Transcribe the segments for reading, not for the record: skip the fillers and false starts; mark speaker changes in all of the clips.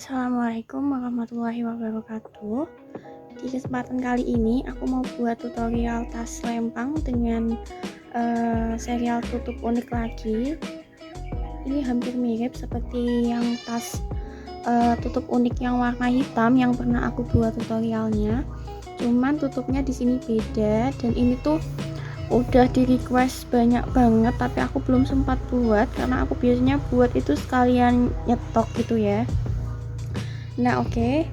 Speaker 1: Assalamualaikum warahmatullahi wabarakatuh. Di kesempatan kali ini aku mau buat tutorial tas lempang dengan serial tutup unik lagi. Ini hampir mirip seperti yang tas tutup unik yang warna hitam yang pernah aku buat tutorialnya. Cuman tutupnya di sini beda, dan ini tuh udah di request banyak banget tapi aku belum sempat buat karena aku biasanya buat itu sekalian nyetok gitu ya. Nah, oke.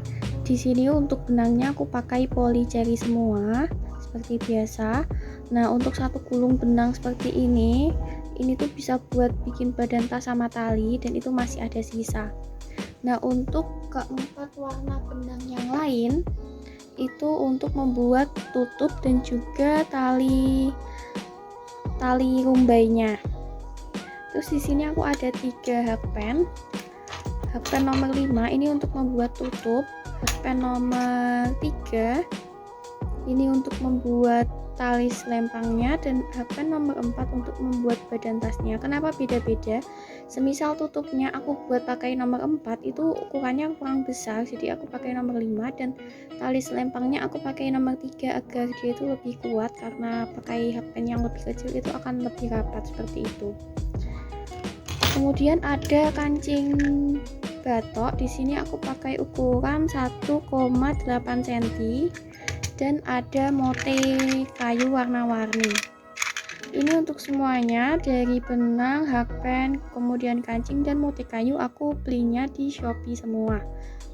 Speaker 1: Di sini untuk benangnya aku pakai poli jari semua seperti biasa. Nah, untuk satu gulung benang seperti ini tuh bisa buat bikin badan tas sama tali, dan itu masih ada sisa. Nah, untuk keempat warna benang yang lain itu untuk membuat tutup dan juga tali rumbainya. Terus di sini aku ada 3 hakpen. Hakpen nomor 5 ini untuk membuat tutup, hakpen nomor 3 ini untuk membuat tali selempangnya, dan hakpen nomor 4 untuk membuat badan tasnya. Kenapa beda-beda? Semisal tutupnya aku buat pakai nomor 4 itu ukurannya kurang besar, jadi aku pakai nomor 5, dan tali selempangnya aku pakai nomor 3 agar dia itu lebih kuat, karena pakai hakpen yang lebih kecil itu akan lebih rapat seperti itu. Kemudian ada kancing batok. Di sini aku pakai ukuran 1,8 cm dan ada motif kayu warna-warni. Ini untuk semuanya dari benang, hakpen, kemudian kancing dan motif kayu aku belinya di Shopee semua.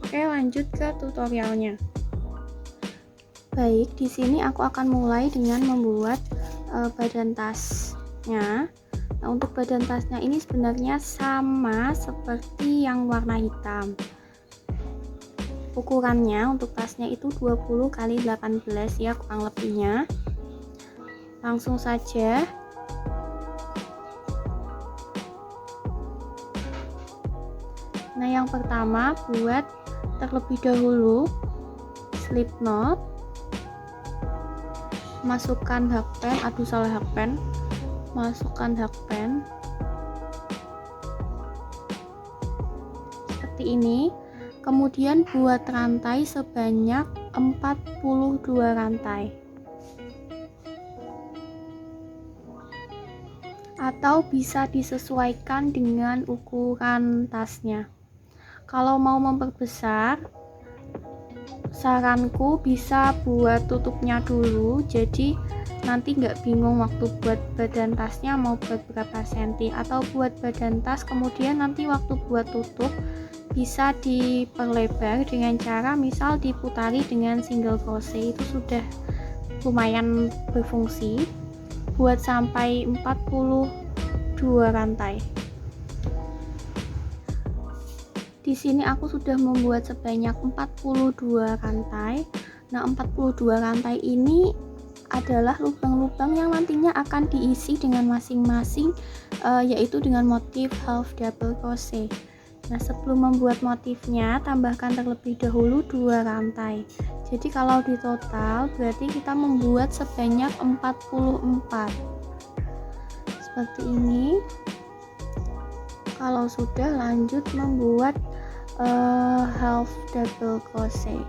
Speaker 1: Oke, lanjut ke tutorialnya. Baik, di sini aku akan mulai dengan membuat badan tasnya. Nah, untuk badan tasnya ini sebenarnya sama seperti yang warna hitam. Ukurannya untuk tasnya itu 20 x 18 ya, kurang lebihnya. Langsung saja. Nah, yang pertama buat terlebih dahulu slip knot. Masukkan hakpen, masukkan hakpen seperti ini. Kemudian buat rantai sebanyak 42 rantai, atau bisa disesuaikan dengan ukuran tasnya. Kalau mau memperbesar, saranku bisa buat tutupnya dulu, jadi nanti nggak bingung waktu buat badan tasnya mau buat berapa senti, atau buat badan tas kemudian nanti waktu buat tutup bisa diperlebar dengan cara misal diputari dengan single crochet, itu sudah lumayan berfungsi. Buat sampai 42 rantai. Di sini aku sudah membuat sebanyak 42 rantai. Nah, 42 rantai ini adalah lubang-lubang yang nantinya akan diisi dengan masing-masing yaitu dengan motif half double crochet. Nah, sebelum membuat motifnya tambahkan terlebih dahulu 2 rantai. Jadi kalau di total berarti kita membuat sebanyak 44 seperti ini. Kalau sudah, lanjut membuat half double crochet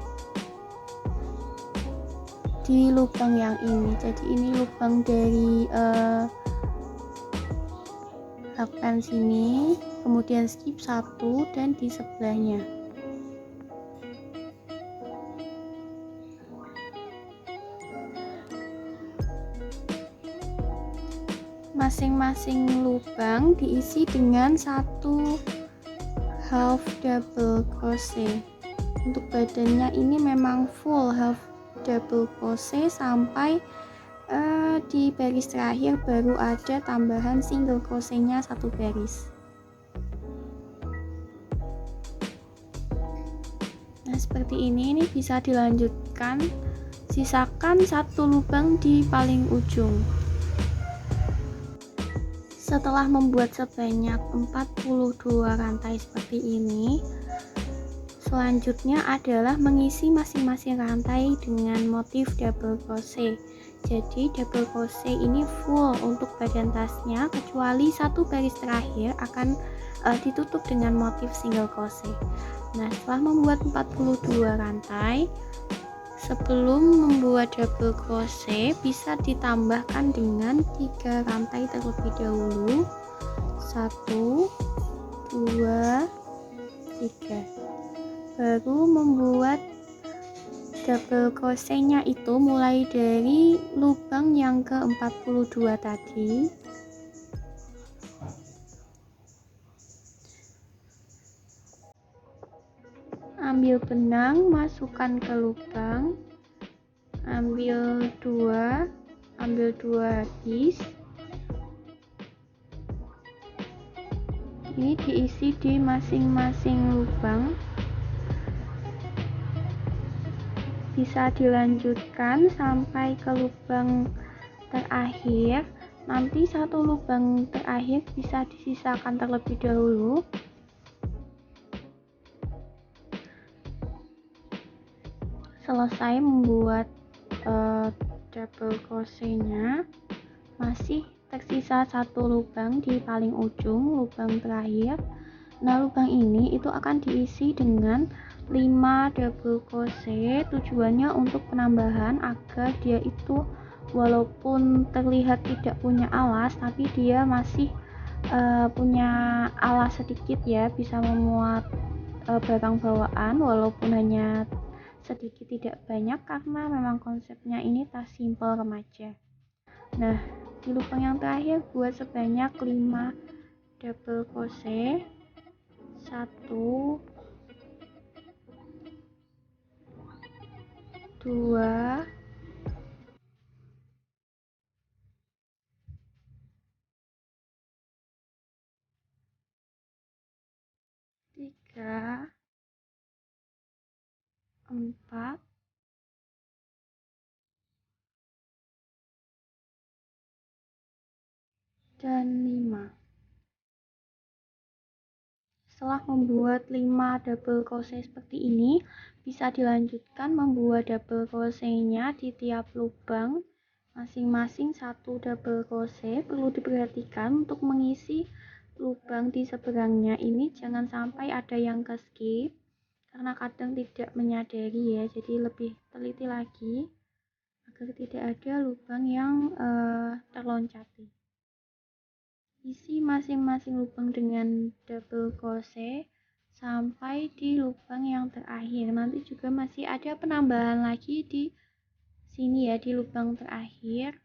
Speaker 1: di lubang yang ini. Jadi ini lubang dari hakpen sini, kemudian skip 1 dan di sebelahnya. Masing-masing lubang diisi dengan 1 half double crochet. Untuk badannya ini memang full half double crochet sampai di baris terakhir baru ada tambahan single crochetnya 1 baris. Nah, seperti ini bisa dilanjutkan. Sisakan 1 lubang di paling ujung. Setelah membuat sebanyak 42 rantai seperti ini, selanjutnya adalah mengisi masing-masing rantai dengan motif double crochet. Jadi double crochet ini full untuk badan tasnya, kecuali 1 baris terakhir akan ditutup dengan motif single crochet. Nah, setelah membuat 42 rantai, sebelum membuat double crochet bisa ditambahkan dengan 3 rantai terlebih dahulu. 1 2 3. Baru membuat double crochetnya itu mulai dari lubang yang ke-42 tadi. Ambil benang, masukkan ke lubang, ambil dua habis. Ini diisi di masing-masing lubang. Bisa dilanjutkan sampai ke lubang terakhir. Nanti satu lubang terakhir bisa disisakan terlebih dahulu. Selesai membuat double crochetnya, masih tersisa satu lubang di paling ujung, lubang terakhir. Nah, lubang ini itu akan diisi dengan 5 double crochet. Tujuannya untuk penambahan agar dia itu walaupun terlihat tidak punya alas, tapi dia masih punya alas sedikit ya, bisa memuat barang bawaan walaupun hanya sedikit, tidak banyak, karena memang konsepnya ini tas simple remaja. Nah, di lubang yang terakhir buat sebanyak 5 double crochet. 1 2 3 4 dan 5. Setelah membuat 5 double crochet seperti ini, bisa dilanjutkan membuat double crochetnya di tiap lubang, masing-masing 1 double crochet. Perlu diperhatikan untuk mengisi lubang di seberangnya ini jangan sampai ada yang ke skip, karena kadang tidak menyadari ya, jadi lebih teliti lagi agar tidak ada lubang yang terloncati. Isi masing-masing lubang dengan double crochet sampai di lubang yang terakhir. Nanti juga masih ada penambahan lagi di sini ya, di lubang terakhir.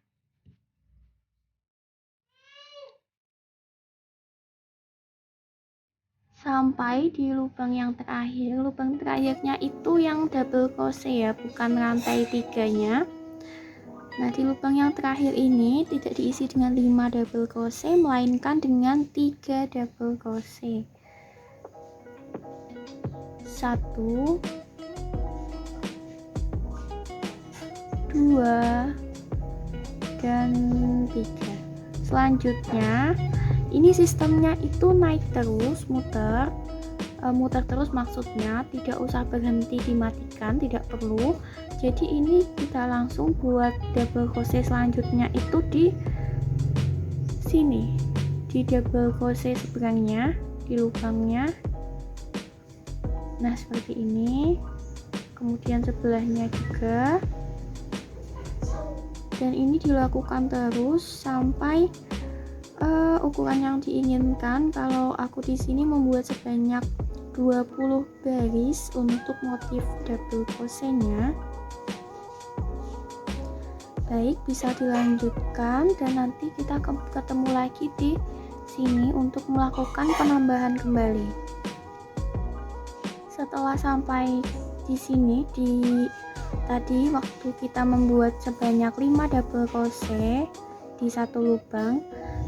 Speaker 1: Sampai di lubang yang terakhir. Lubang terakhirnya itu yang double crochet ya, bukan rantai 3-nya. Nah, di lubang yang terakhir ini tidak diisi dengan 5 double crochet, melainkan dengan 3 double crochet. 1 2 dan 3. Selanjutnya, ini sistemnya itu naik terus, muter terus, maksudnya tidak usah berhenti dimatikan, tidak perlu. Jadi ini kita langsung buat double crochet selanjutnya itu di sini, di double crochet seberangnya, di lubangnya. Nah, seperti ini. Kemudian sebelahnya juga. Dan ini dilakukan terus sampai ukuran yang diinginkan. Kalau aku di sini membuat sebanyak 20 baris untuk motif double crochetnya. Baik, bisa dilanjutkan dan nanti kita ketemu lagi di sini untuk melakukan penambahan kembali. Setelah sampai di sini, tadi waktu kita membuat sebanyak 5 double crochet di satu lubang.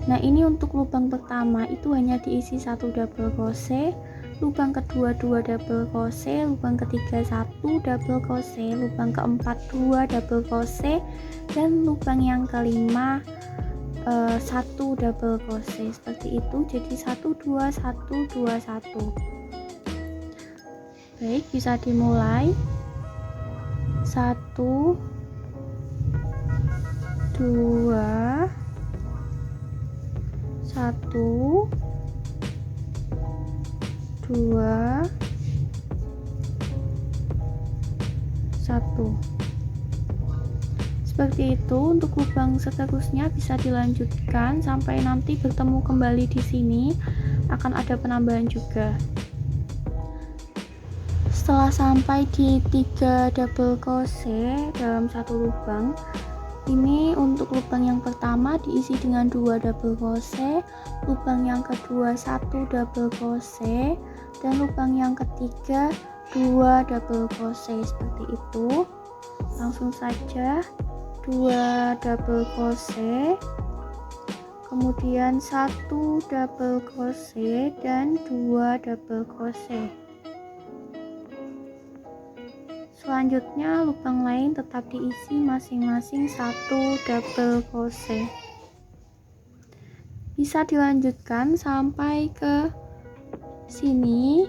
Speaker 1: Nah, ini untuk lubang pertama itu hanya diisi 1 double crochet, lubang kedua 2 double crochet, lubang ketiga 1 double crochet, lubang keempat 2 double crochet, dan lubang yang kelima 1 double crochet. Seperti itu, jadi 1 2 1 2 1. Baik, bisa dimulai. 1 2 1 2 satu. Seperti itu. Untuk lubang seterusnya bisa dilanjutkan sampai nanti bertemu kembali di sini, akan ada penambahan juga. Setelah sampai di 3 double crochet dalam satu lubang, ini untuk lubang yang pertama diisi dengan 2 double crochet, lubang yang kedua 1 double crochet, dan lubang yang ketiga 2 double crochet. Seperti itu. Langsung saja 2 double crochet, kemudian 1 double crochet dan 2 double crochet. Selanjutnya lubang lain tetap diisi masing-masing 1 double crochet. Bisa dilanjutkan sampai ke sini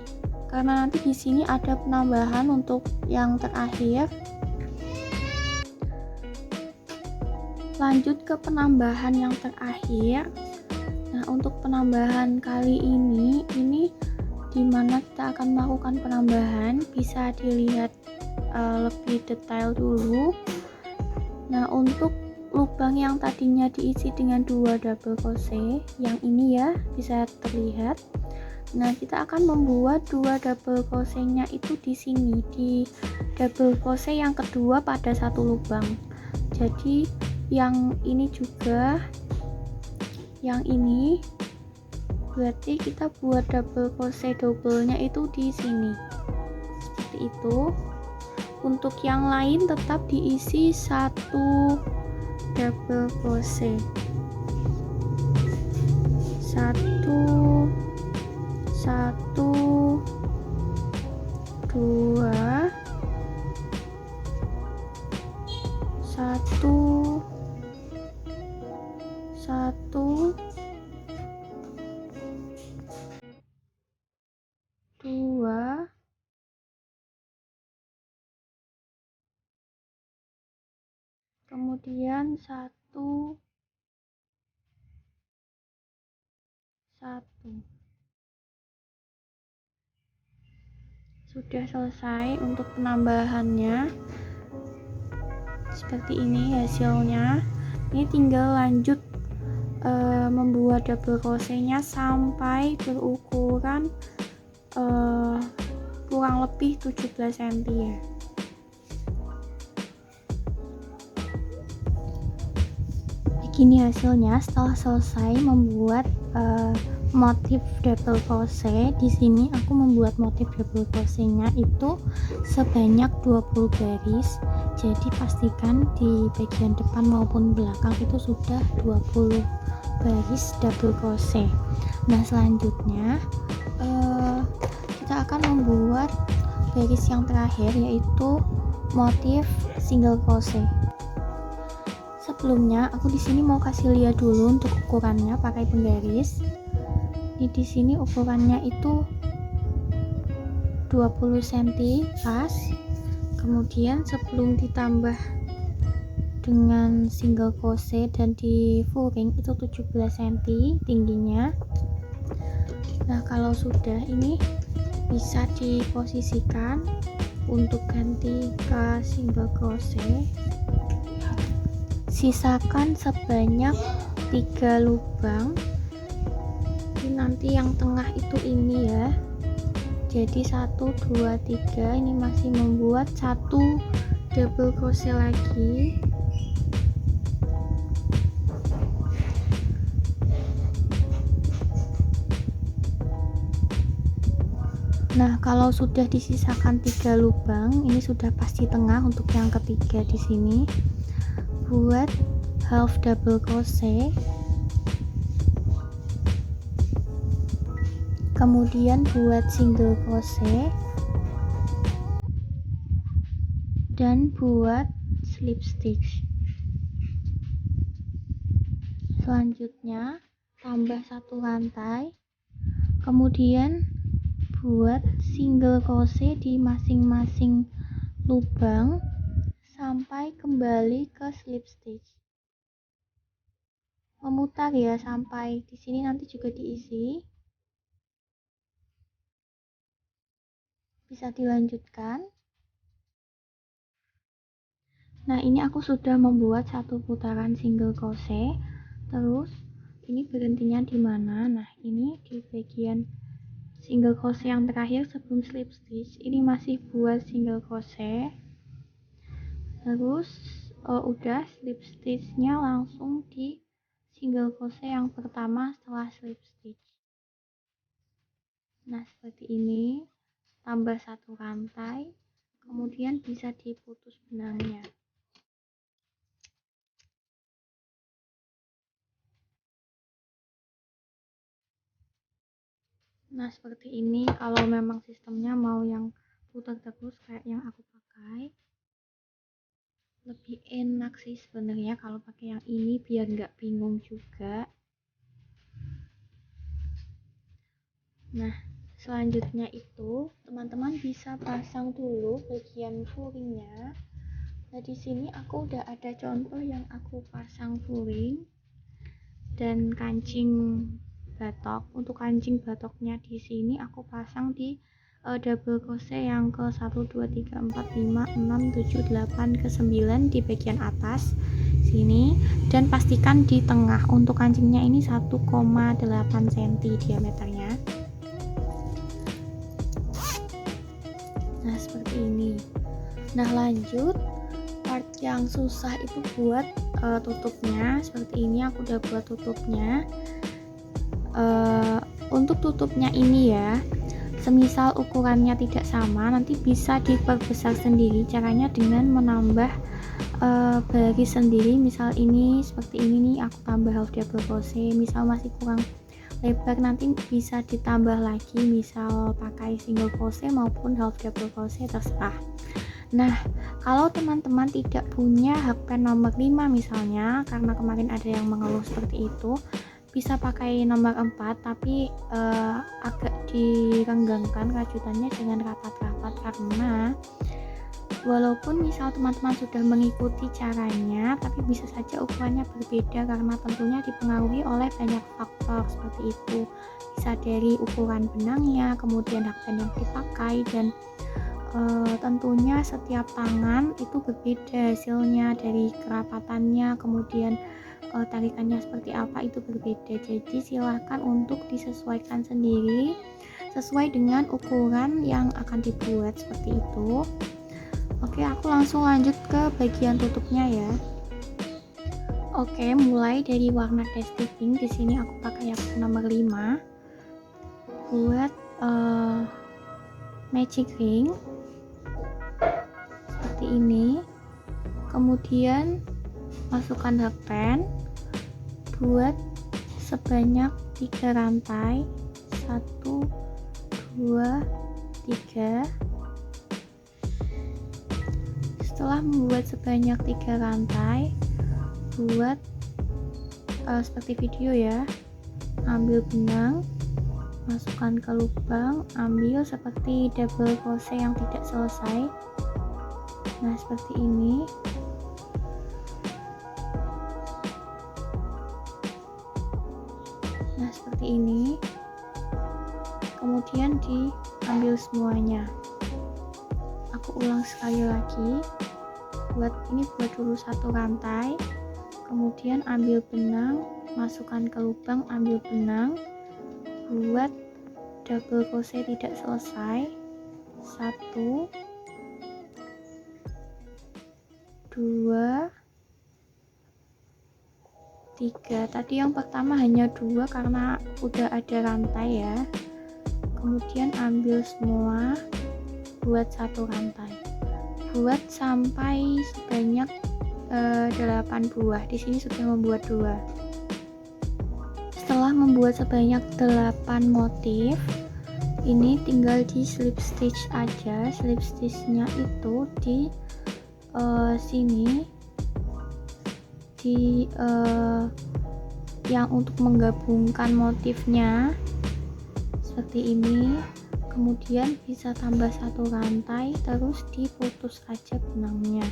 Speaker 1: karena nanti di sini ada penambahan untuk yang terakhir. Lanjut ke penambahan yang terakhir. Nah, untuk penambahan kali ini dimana kita akan melakukan penambahan, bisa dilihat lebih detail dulu. Nah, untuk lubang yang tadinya diisi dengan 2 double crochet, yang ini ya bisa terlihat. Nah, kita akan membuat 2 double crochetnya itu di sini, di double crochet yang kedua pada satu lubang. Jadi yang ini juga, yang ini berarti kita buat double crochet doublenya itu di sini. Seperti itu. Untuk yang lain tetap diisi 1 double crochet. 1 2 1 2 kemudian 1 sudah selesai untuk penambahannya. Seperti ini hasilnya. Ini tinggal lanjut membuat double crochetnya sampai berukuran kurang lebih 17 cm ya. Begini hasilnya setelah selesai membuat motif double crochet. Di sini aku membuat motif double crochetnya itu sebanyak 20 garis. Jadi pastikan di bagian depan maupun belakang itu sudah 20 garis double crochet. Nah, selanjutnya kita akan membuat garis yang terakhir, yaitu motif single crochet. Sebelumnya aku di sini mau kasih lihat dulu untuk ukurannya pakai penggaris. Ini di sini ukurannya itu 20 cm pas. Kemudian sebelum ditambah dengan single crochet dan di full ring itu 17 cm tingginya. Nah, kalau sudah ini bisa diposisikan untuk ganti ke single crochet. Sisakan sebanyak 3 lubang. Ini nanti yang tengah itu ini ya. Jadi 1 2 3 ini masih membuat 1 double crochet lagi. Nah, kalau sudah disisakan 3 lubang, ini sudah pasti tengah untuk yang ketiga di sini. Buat half double crochet. Kemudian buat single crochet dan buat slip stitch. Selanjutnya tambah 1 rantai, kemudian buat single crochet di masing-masing lubang sampai kembali ke slip stitch. Memutar ya sampai di sini nanti juga diisi. Bisa dilanjutkan. Nah, ini aku sudah membuat satu putaran single crochet. Terus ini berhentinya di mana? Nah, ini di bagian single crochet yang terakhir sebelum slip stitch. Ini masih buat single crochet. Terus udah slip stitchnya langsung di single crochet yang pertama setelah slip stitch. Nah, seperti ini, tambah satu rantai, kemudian bisa diputus benangnya. Nah, seperti ini. Kalau memang sistemnya mau yang putar terus kayak yang aku pakai, lebih enak sih sebenarnya kalau pakai yang ini biar nggak bingung juga. Nah, selanjutnya itu teman-teman bisa pasang dulu bagian fullingnya. Nah, di sini aku udah ada contoh yang aku pasang fuling dan kancing batok. Untuk kancing batoknya di sini aku pasang di double crochet yang ke 1 2 3 4 5 6 7 8 ke 9 di bagian atas sini, dan pastikan di tengah. Untuk kancingnya ini 1,8 cm diameternya. Nah, seperti ini. Nah, lanjut part yang susah itu buat tutupnya. Seperti ini aku udah buat tutupnya. Untuk tutupnya ini ya, semisal ukurannya tidak sama, nanti bisa diperbesar sendiri. Caranya dengan menambah baris sendiri. Misal ini seperti ini nih, aku tambah half double crochet. Misal masih kurang lebar, nanti bisa ditambah lagi, misal pakai single crochet maupun half double crochet, terserah. Nah, kalau teman-teman tidak punya hakpen nomor 5 misalnya, karena kemarin ada yang mengeluh seperti itu, bisa pakai nomor 4, tapi agak direnggangkan rajutannya, dengan rapat-rapat, karena walaupun misal teman-teman sudah mengikuti caranya, tapi bisa saja ukurannya berbeda karena tentunya dipengaruhi oleh banyak faktor seperti itu. Bisa dari ukuran benangnya, kemudian hakpen yang dipakai, dan tentunya setiap tangan itu berbeda hasilnya, dari kerapatannya, kemudian tarikannya seperti apa, itu berbeda. Jadi silahkan untuk disesuaikan sendiri sesuai dengan ukuran yang akan dibuat seperti itu. Oke, aku langsung lanjut ke bagian tutupnya ya. Oke, mulai dari warna dusty pink. Di sini aku pakai yang nomor 5 buat magic ring seperti ini. Kemudian masukkan hakpen, buat sebanyak 3 rantai, 1 2 3. Setelah membuat sebanyak 3 rantai, buat seperti video ya, ambil benang, masukkan ke lubang, ambil seperti double crochet yang tidak selesai. Nah, seperti ini. Nah, seperti ini. Kemudian diambil semuanya. Aku ulang sekali lagi. Buat dulu satu rantai, kemudian ambil benang, masukkan ke lubang, ambil benang, buat double crochet tidak selesai. 1 2 3. Tadi yang pertama hanya 2 karena udah ada rantai ya. Kemudian ambil semua, buat satu rantai, buat sampai sebanyak 8 buah. Di sini sudah membuat 2. Setelah membuat sebanyak 8 motif, ini tinggal di slip stitch aja. Slip stitchnya itu di sini, di yang untuk menggabungkan motifnya seperti ini. Kemudian bisa tambah satu rantai, terus diputus aja benangnya.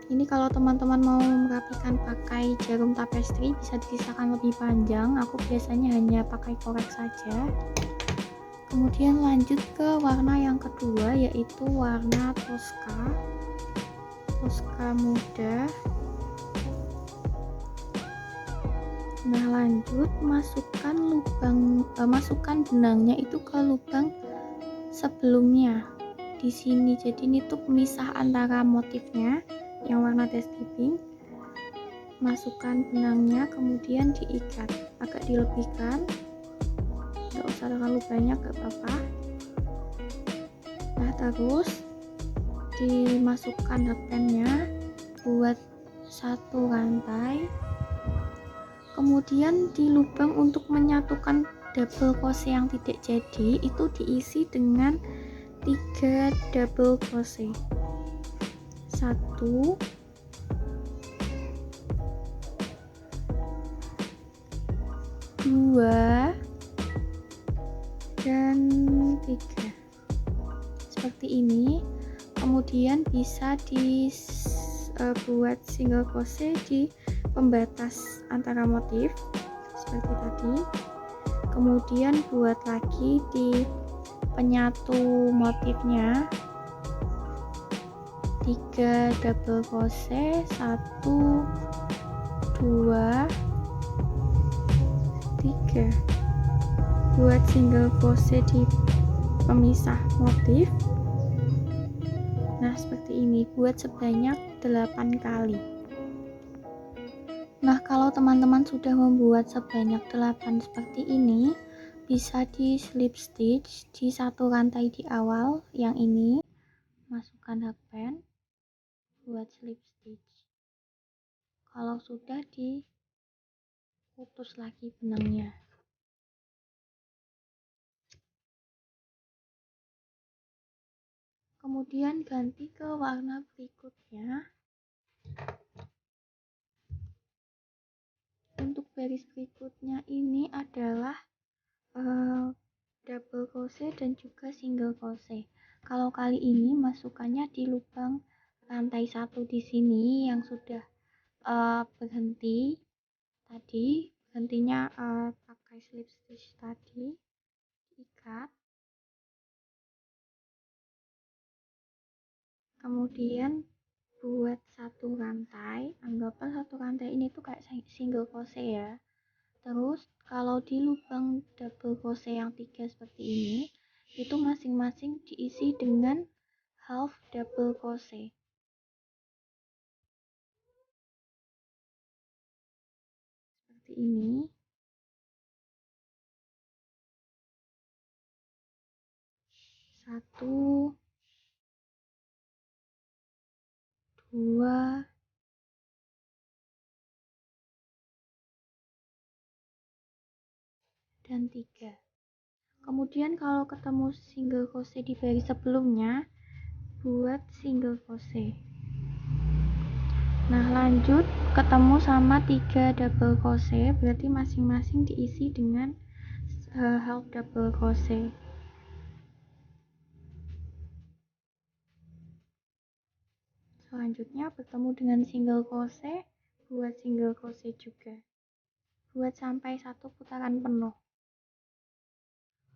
Speaker 1: Ini kalau teman-teman mau merapikan pakai jarum tapestry, bisa disisakan lebih panjang. Aku biasanya hanya pakai korek saja. Kemudian lanjut ke warna yang kedua, yaitu warna Tosca muda. Nah, lanjut masukkan benangnya itu ke lubang sebelumnya di sini. Jadi ini tuh pemisah antara motifnya yang warna dusty pink. Masukkan benangnya, kemudian diikat, agak dilebihkan, nggak usah terlalu banyak, gak apa-apa. Nah, terus dimasukkan hakpennya, buat satu rantai. Kemudian di lubang untuk menyatukan double crochet yang tidak jadi itu diisi dengan 3 double crochet. 1 2 dan 3 seperti ini. Kemudian bisa dibuat single crochet di pembatas antara motif seperti tadi. Kemudian buat lagi di penyatu motifnya 3 double crochet, 1 2 3 buat single crochet di pemisah motif. Nah, seperti ini, buat sebanyak 8 kali. Nah, kalau teman-teman sudah membuat sebanyak 8 seperti ini, bisa di slip stitch di satu rantai di awal yang ini. Masukkan hakpen, buat slip stitch. Kalau sudah, diputus lagi benangnya. Kemudian ganti ke warna berikutnya. Untuk baris berikutnya ini adalah double crochet dan juga single crochet. Kalau kali ini masukannya di lubang rantai 1 di sini yang sudah berhenti tadi, berhentinya pakai slip stitch tadi, ikat. Kemudian buat satu rantai, anggaplah satu rantai ini tuh kayak single crochet ya. Terus kalau di lubang double crochet yang 3 seperti ini, itu masing-masing diisi dengan half double crochet. Seperti ini. Satu, dua, dan 3. Kemudian kalau ketemu single crochet di baris sebelumnya, buat single crochet. Nah, lanjut ketemu sama 3 double crochet, berarti masing-masing diisi dengan half double crochet. Selanjutnya bertemu dengan single crochet, buat single crochet juga. Buat sampai 1 putaran penuh.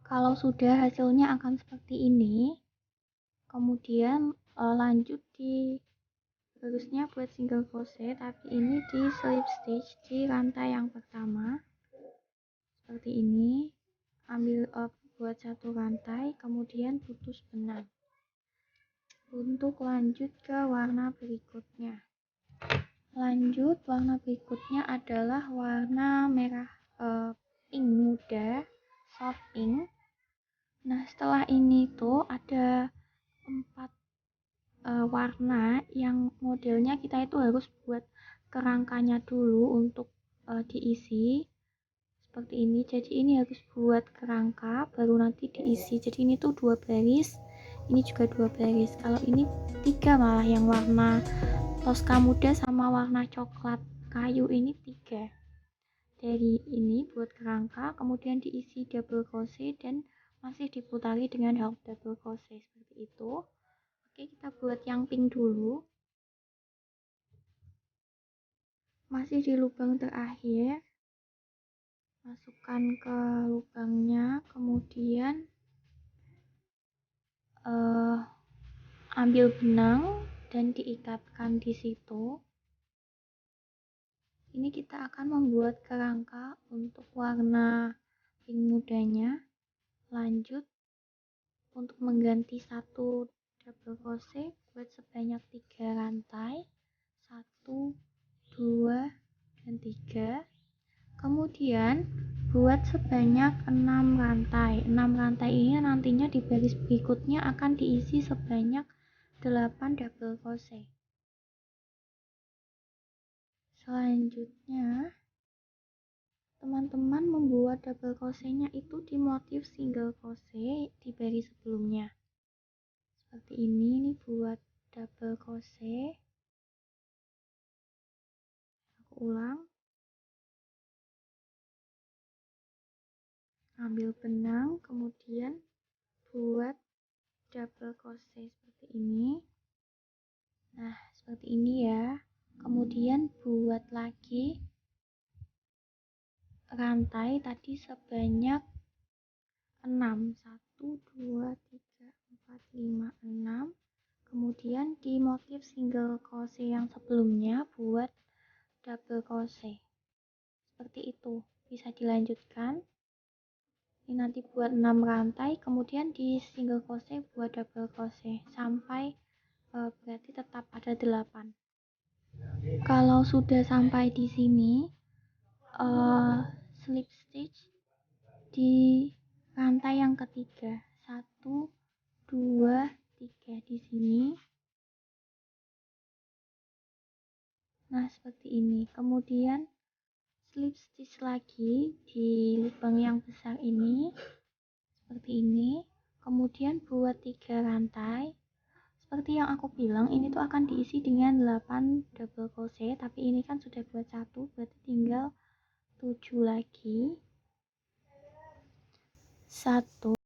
Speaker 1: Kalau sudah, hasilnya akan seperti ini. Kemudian lanjut di harusnya buat single crochet, tapi ini di slip stitch di rantai yang pertama. Seperti ini. Ambil buat satu rantai, kemudian putus benang. Untuk lanjut ke warna berikutnya. Lanjut, warna berikutnya adalah warna merah pink muda, soft pink. Nah, setelah ini tuh ada 4 warna yang modelnya kita itu harus buat kerangkanya dulu untuk diisi seperti ini. Jadi ini harus buat kerangka baru nanti diisi. Jadi ini tuh 2 baris, ini juga 2 baris. Kalau ini 3 malah, yang warna Tosca muda sama warna coklat kayu ini 3. Dari ini buat kerangka, kemudian diisi double crochet dan masih diputari dengan half double crochet seperti itu. Oke, kita buat yang pink dulu. Masih di lubang terakhir, masukkan ke lubangnya, kemudian ambil benang dan diikatkan di situ. Ini kita akan membuat kerangka untuk warna pink mudanya. Lanjut, untuk mengganti satu double crochet, buat sebanyak 3 rantai, 1, 2, dan 3. Kemudian buat sebanyak 6 rantai. 6 rantai ini nantinya di baris berikutnya akan diisi sebanyak 8 double crochet. Selanjutnya, teman-teman membuat double crochetnya itu di motif single crochet di baris sebelumnya. Seperti ini buat double crochet. Aku ulang. Ambil benang, kemudian buat double crochet seperti ini. Nah, seperti ini ya. Kemudian buat lagi rantai tadi sebanyak 6. 1, 2, 3, 4, 5, 6. Kemudian di motif single crochet yang sebelumnya buat double crochet. Seperti itu. Bisa dilanjutkan. Ini nanti buat 6 rantai, kemudian di single crochet buat double crochet sampai berarti tetap ada 8. Kalau sudah sampai di sini, slip stitch di rantai yang ketiga, 1, 2, 3 di sini. Nah, seperti ini. Kemudian slip stitch lagi di lubang yang besar ini, seperti ini. Kemudian buat 3 rantai. Seperti yang aku bilang, ini tuh akan diisi dengan 8 double crochet, tapi ini kan sudah buat 1, berarti tinggal 7 lagi. 1,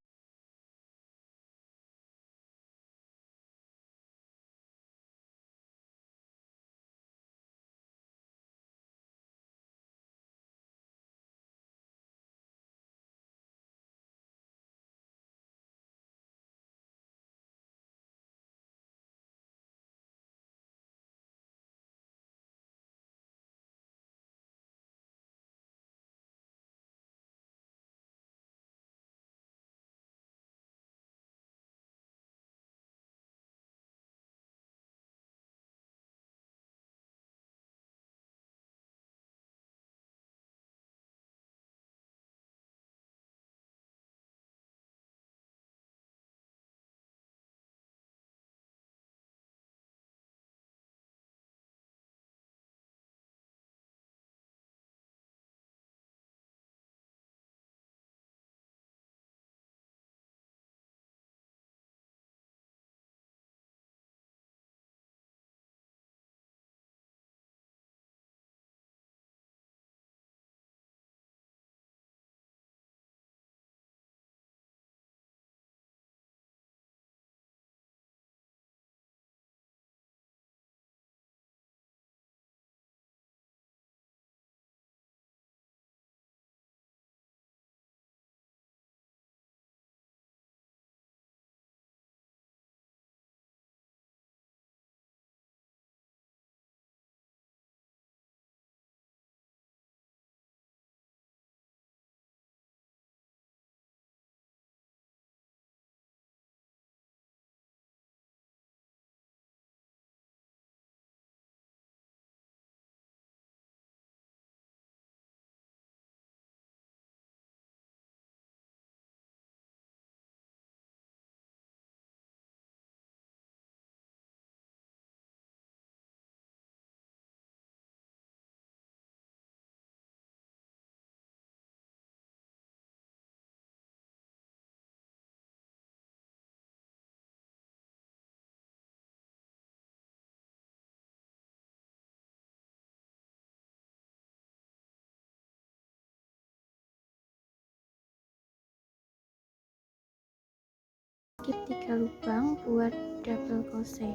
Speaker 1: skip 3 lubang buat double crochet.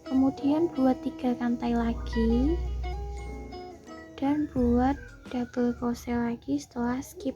Speaker 1: Kemudian buat 3 rantai lagi dan buat double crochet lagi setelah skip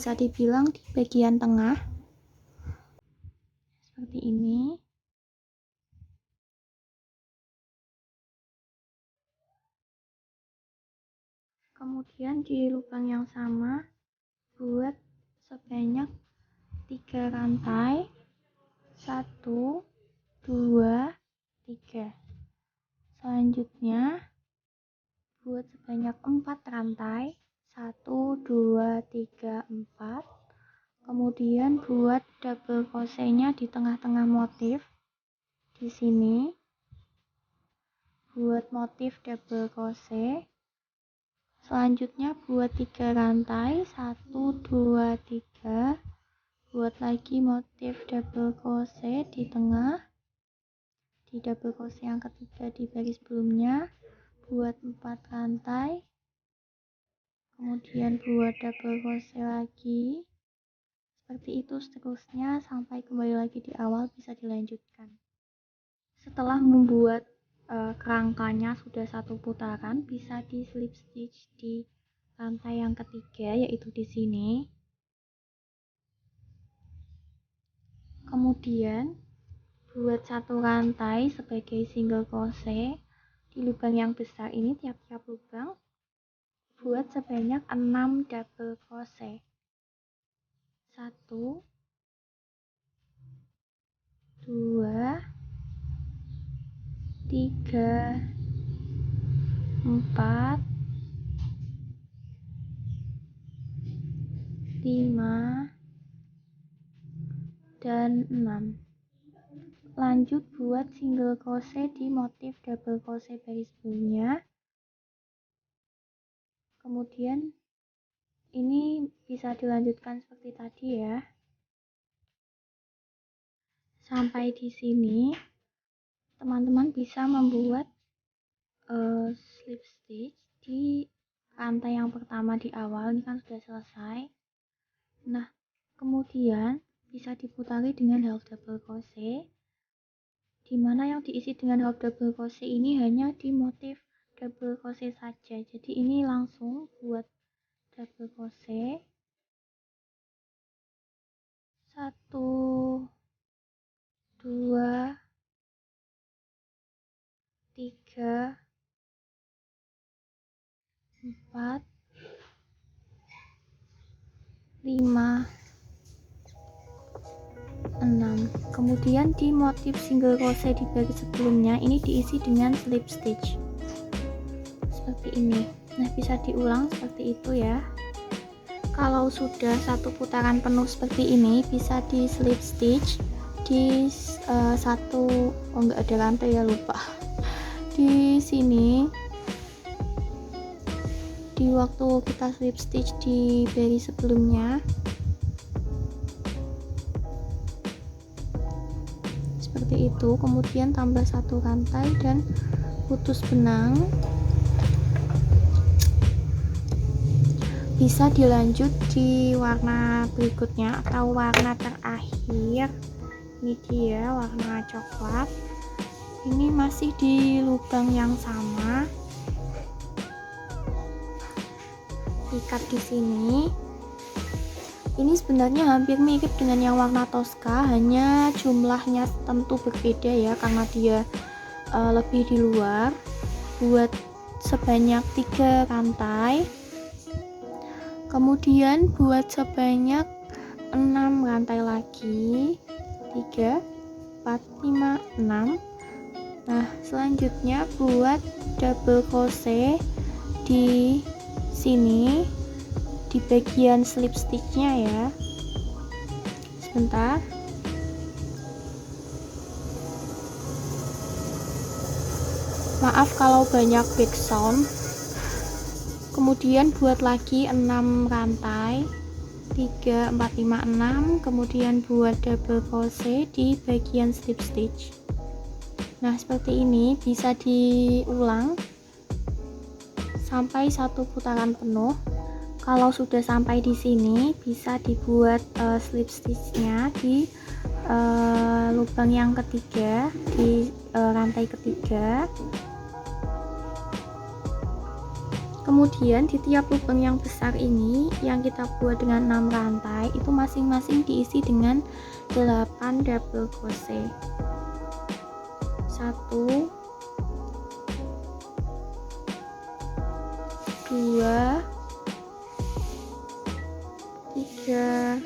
Speaker 1: bisa dibilang di bagian tengah seperti ini. Kemudian di lubang yang sama buat sebanyak 3 rantai, 1 2 3. Selanjutnya buat sebanyak 4 rantai, 1 2 3 4. Kemudian buat double crochet-nya di tengah-tengah motif di sini, buat motif double crochet. Selanjutnya buat 3 rantai, 1 2 3. Buat lagi motif double crochet di tengah, di double crochet yang ketiga di baris sebelumnya, buat 4 rantai, kemudian buat double crochet lagi, seperti itu seterusnya sampai kembali lagi di awal. Bisa dilanjutkan. Setelah membuat kerangkanya sudah 1 putaran, bisa di slip stitch di rantai yang ketiga, yaitu di sini. Kemudian buat 1 rantai sebagai single crochet di lubang yang besar ini, tiap-tiap lubang buat sebanyak 6 double crochet. 1 2 3 4 5 dan 6. Lanjut buat single crochet di motif double crochet baris sebelumnya. Kemudian ini bisa dilanjutkan seperti tadi ya. Sampai di sini teman-teman bisa membuat slip stitch di rantai yang pertama di awal. Ini kan sudah selesai. Nah, kemudian bisa diputari dengan half double crochet, dimana yang diisi dengan half double crochet ini hanya di motif double crochet saja. Jadi ini langsung buat double crochet 1 2 3 4 5 6. Kemudian di motif single crochet di baris sebelumnya ini diisi dengan slip stitch seperti ini. Nah, bisa diulang seperti itu ya. Kalau sudah 1 putaran penuh seperti ini, bisa di slip stitch di enggak ada rantai ya, lupa. Di sini di waktu kita slip stitch di baris sebelumnya seperti itu, kemudian tambah 1 rantai dan putus benang. Bisa dilanjut di warna berikutnya atau warna terakhir. Ini dia warna coklat. Ini masih di lubang yang sama. Ikat di sini. Ini sebenarnya hampir mirip dengan yang warna Tosca, hanya jumlahnya tentu berbeda ya karena dia lebih di luar. Buat sebanyak 3 rantai. Kemudian buat sebanyak 6 rantai lagi. 3 4 5 6. Nah, selanjutnya buat double crochet di sini di bagian slip stitchnya ya. Sebentar. Maaf kalau banyak background. Kemudian buat lagi 6 rantai, 3 4 5 6. Kemudian buat double crochet di bagian slip stitch. Nah, seperti ini bisa diulang sampai 1 putaran penuh. Kalau sudah sampai di sini, bisa dibuat slip stitchnya di lubang yang ketiga, di rantai ketiga. Kemudian di tiap lubang yang besar ini yang kita buat dengan 6 rantai itu masing-masing diisi dengan 8 double crochet. 1 2 3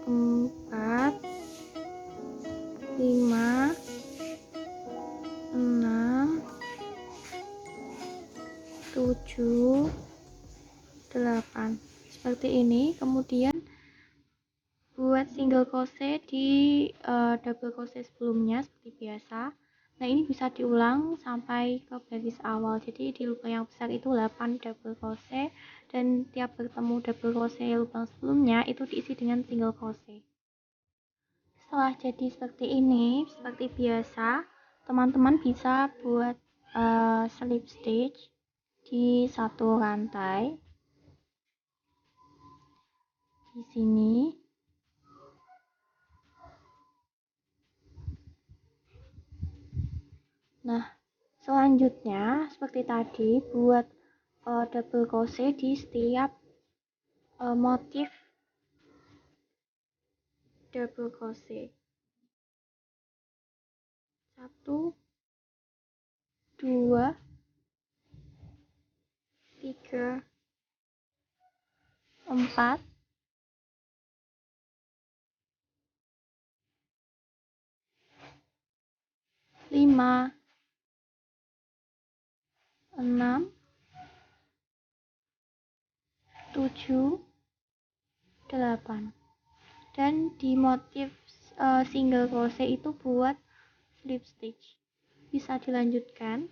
Speaker 1: 4 5 6 7 8 seperti ini. Kemudian buat single crochet di double crochet sebelumnya seperti biasa. Nah, ini bisa diulang sampai ke baris awal. Jadi di lubang yang besar itu 8 double crochet dan tiap bertemu double crochet lubang sebelumnya itu diisi dengan single crochet. Setelah jadi seperti ini, seperti biasa, teman-teman bisa buat slip stitch di satu rantai di sini. Nah, selanjutnya seperti tadi buat double crochet di setiap motif double crochet. 1 2 3 4 5 6 7 8. Dan di motif single crochet itu buat slip stitch. Bisa dilanjutkan.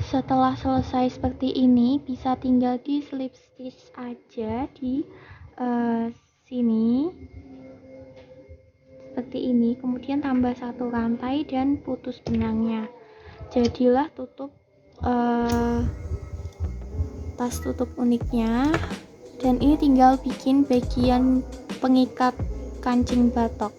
Speaker 1: Setelah selesai seperti ini, bisa tinggal di slip stitch aja di sini seperti ini. Kemudian tambah satu rantai dan putus benangnya. Jadilah tutup tas tutup uniknya. Dan ini tinggal bikin bagian pengikat kancing batok.